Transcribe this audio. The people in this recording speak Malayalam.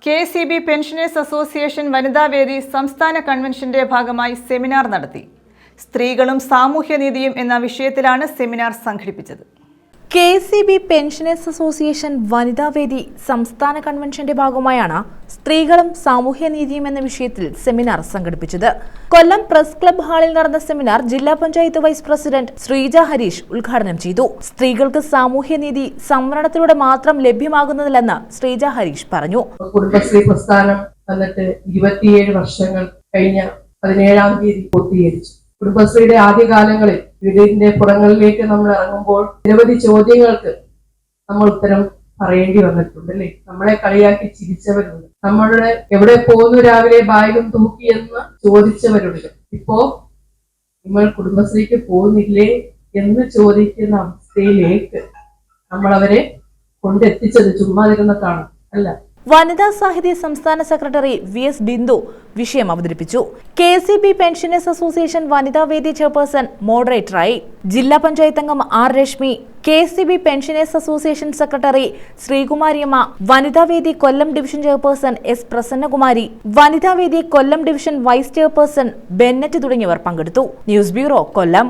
KCB പെൻഷനേഴ്സ് അസോസിയേഷൻ വനിതാവേദി സംസ്ഥാന കൺവെൻഷന്റെ ഭാഗമായി സെമിനാർ നടത്തി. സ്ത്രീകളും സാമൂഹ്യനീതിയും എന്ന വിഷയത്തിലാണ് സെമിനാർ സംഘടിപ്പിച്ചത്. KCB പെൻഷനേഴ്സ് അസോസിയേഷൻ വനിതാവേദി സംസ്ഥാന കൺവെൻഷന്റെ ഭാഗമായാണ് സ്ത്രീകളും സാമൂഹ്യനീതിയും എന്ന വിഷയത്തിൽ സെമിനാർ സംഘടിപ്പിച്ചത്. കൊല്ലം പ്രസ് ക്ലബ് ഹാളിൽ നടന്ന സെമിനാർ ജില്ലാ പഞ്ചായത്ത് വൈസ് പ്രസിഡന്റ് ശ്രീജ ഹരീഷ് ഉദ്ഘാടനം ചെയ്തു. സ്ത്രീകൾക്ക് സാമൂഹ്യനീതി സംവരണത്തിലൂടെ മാത്രം ലഭ്യമാകുന്നതില്ലെന്ന് ശ്രീജ ഹരീഷ് പറഞ്ഞു. കുടുംബശ്രീ പ്രസ്ഥാനം വന്നിട്ട് 27 വർഷങ്ങൾ കഴിഞ്ഞ 17-ാം തീയതി പൂർത്തീകരിച്ചു. കുടുംബശ്രീയുടെ ആദ്യകാലങ്ങളിൽ വീടിന്റെ പുറങ്ങളിലേക്ക് നമ്മൾ ഇറങ്ങുമ്പോൾ നിരവധി ചോദ്യങ്ങൾക്ക് നമ്മൾ ഉത്തരം പറയേണ്ടി വന്നിട്ടുണ്ട് അല്ലേ. നമ്മളെ കളിയാക്കി ചിരിച്ചവരുണ്ട്, നമ്മളുടെ എവിടെ പോകുന്നു രാവിലെ ബാഗും തൂക്കിയെന്ന് ചോദിച്ചവരുണ്ട്. ഇപ്പോ നമ്മൾ കുടുംബശ്രീക്ക് പോകുന്നില്ലേ എന്ന് ചോദിക്കുന്ന അവസ്ഥയിലേക്ക് നമ്മൾ അവരെ കൊണ്ടെത്തിച്ചത് ചുമ്മാതിരുന്നിട്ടാണ് അല്ല. വനിതാ സാഹിത്യ സംസ്ഥാന സെക്രട്ടറി VS ബിന്ദു വിഷയം അവതരിപ്പിച്ചു. KCB പെൻഷനേഴ്സ് അസോസിയേഷൻ വനിതാവേദി ചെയർപേഴ്സൺ മോഡറേറ്ററായി. ജില്ലാ പഞ്ചായത്ത് അംഗം R Rashmi, KCB pensioners association secretary Sreekumariamma, വനിതാവേദി Kollam division chairperson S Prasannakumari, വനിതാവേദി Kollam division vice chairperson Bennett തുടങ്ങിയവർ പങ്കെടുത്തു. ന്യൂസ് ബ്യൂറോ, കൊല്ലം.